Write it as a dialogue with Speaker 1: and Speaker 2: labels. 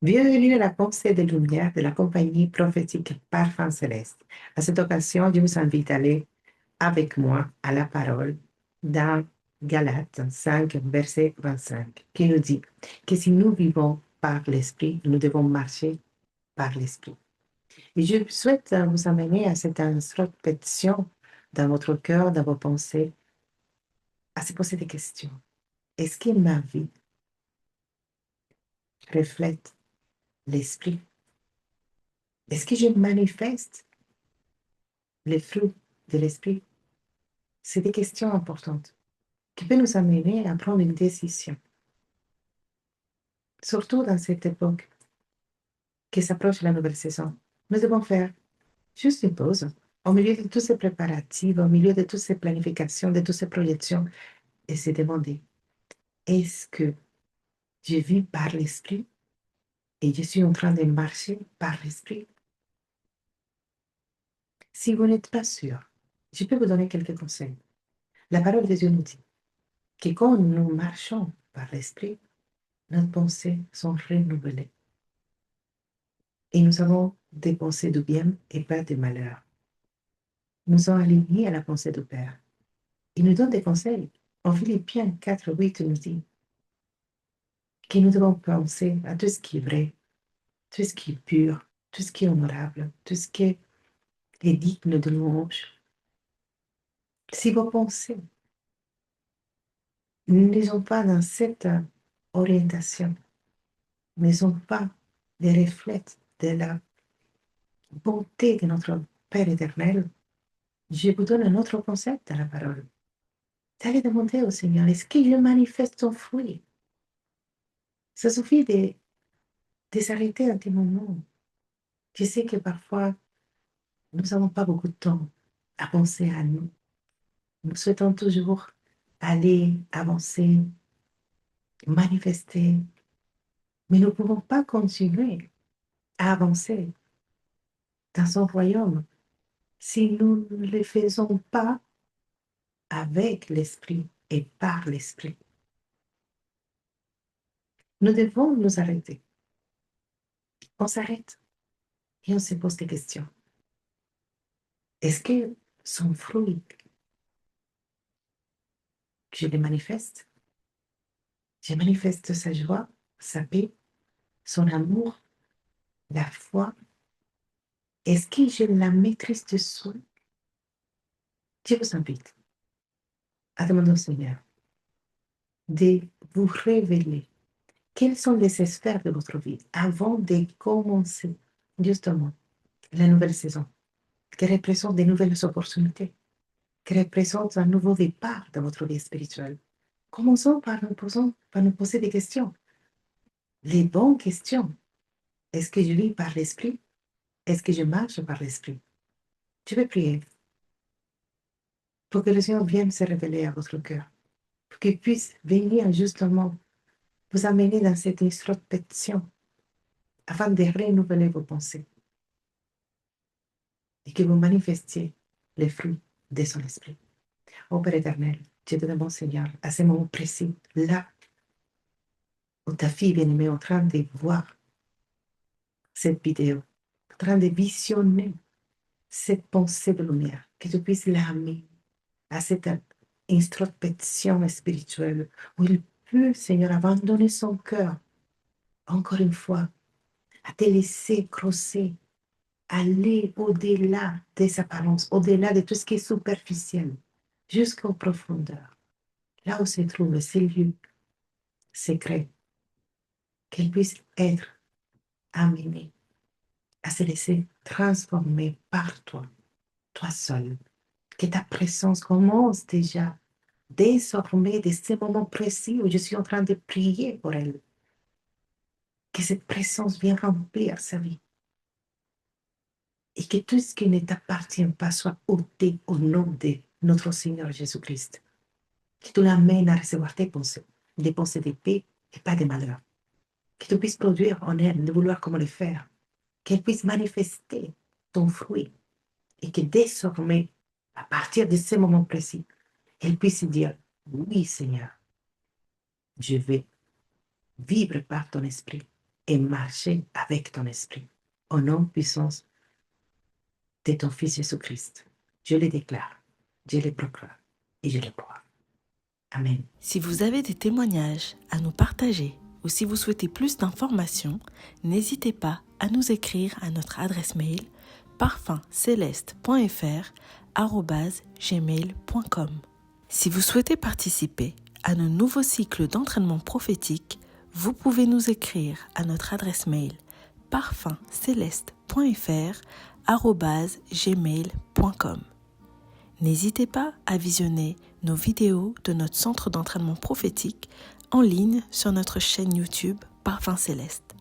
Speaker 1: Bienvenue à la pensée de lumière de la compagnie prophétique Parfum Céleste. À cette occasion, je vous invite à aller avec moi à la parole dans Galates 5, verset 25, qui nous dit que si nous vivons par l'Esprit, nous devons marcher par l'Esprit. Et je souhaite vous amener à cette introspection dans votre cœur, dans vos pensées, à se poser des questions. Est-ce que ma vie reflète l'Esprit? Est-ce que je manifeste les fruits de l'Esprit? C'est des questions importantes qui peuvent nous amener à prendre une décision, surtout dans cette époque qui s'approche de la nouvelle saison. Nous devons faire juste une pause au milieu de tous ces préparatifs, au milieu de toutes ces planifications, de toutes ces projections, et se demander, est-ce que je vis par l'Esprit et je suis en train de marcher par l'Esprit? Si vous n'êtes pas sûr, je peux vous donner quelques conseils. La parole de Dieu nous dit que quand nous marchons par l'Esprit, nos pensées sont renouvelées. Et nous avons des pensées de bien et pas de malheur. Nous sommes alignés à la pensée du Père. Il nous donne des conseils. En Philippiens 4, 8 nous dit que nous devons penser à tout ce qui est vrai, tout ce qui est pur, tout ce qui est honorable, tout ce qui est digne de louange. Si vos pensées ne sont pas dans cette orientation, ne sont pas des reflets de la bonté de notre Père éternel, je vous donne un autre concept à la parole. D'aller demander au Seigneur, est-ce qu'il manifeste son fruit? Ça suffit de s'arrêter un petit moment. Je sais que parfois, nous n'avons pas beaucoup de temps à penser à nous. Nous souhaitons toujours aller, avancer, manifester, mais nous ne pouvons pas continuer à avancer dans son royaume si nous ne le faisons pas avec l'Esprit et par l'Esprit. Nous devons nous arrêter. On s'arrête et on se pose des questions. Est-ce que son fruit, je le manifeste? Je manifeste sa joie, sa paix, son amour, la foi. Est-ce que j'ai la maîtrise de soi? Je vous invite à demander au Seigneur de vous révéler quelles sont les sphères de votre vie avant de commencer justement la nouvelle saison, qui représente de nouvelles opportunités, qui représente un nouveau départ dans votre vie spirituelle. Commençons par nous poser des questions, les bonnes questions. Est-ce que je vis par l'Esprit? Est-ce que je marche par l'Esprit? Je vais prier pour que le Seigneur vienne se révéler à votre cœur, pour qu'il puisse venir justement vous amener dans cette introspection afin de renouveler vos pensées et que vous manifestiez les fruits de son esprit. Ô Père éternel, je te demande, Seigneur, à ce moment précis, là où ta fille bien-aimée est en train de voir cette vidéo, en train de visionner cette pensée de lumière, que tu puisses l'amener à cette introspection spirituelle où il peut, Seigneur, abandonner son cœur, encore une fois, à te laisser crosser, aller au-delà des apparences, au-delà de tout ce qui est superficiel, jusqu'aux profondeurs, là où se trouvent ces lieux secrets, qu'elle puisse être amenée à se laisser transformer par toi, toi seul, que ta présence commence déjà désormais de ces moments précis où je suis en train de prier pour elle, que cette présence vienne remplir sa vie et que tout ce qui ne t'appartient pas soit ôté au nom de notre Seigneur Jésus-Christ. Que tu l'amènes à recevoir des pensées de paix et pas de malheur. Que tu puisses produire en elle, de vouloir comment le faire. Qu'elle puisse manifester ton fruit et que désormais, à partir de ce moment précis, elle puisse dire, oui Seigneur, je vais vivre par ton esprit. et marcher avec ton esprit. Au nom puissant de ton Fils Jésus-Christ, je le déclare, je le proclame et je le crois. Amen.
Speaker 2: Si vous avez des témoignages à nous partager ou si vous souhaitez plus d'informations, n'hésitez pas à nous écrire à notre adresse mail parfumceleste.fr@gmail.com. Si vous souhaitez participer à nos nouveaux cycles d'entraînement prophétique, vous pouvez nous écrire à notre adresse mail parfumceleste.fr@gmail.com. N'hésitez pas à visionner nos vidéos de notre centre d'entraînement prophétique en ligne sur notre chaîne YouTube Parfum Céleste.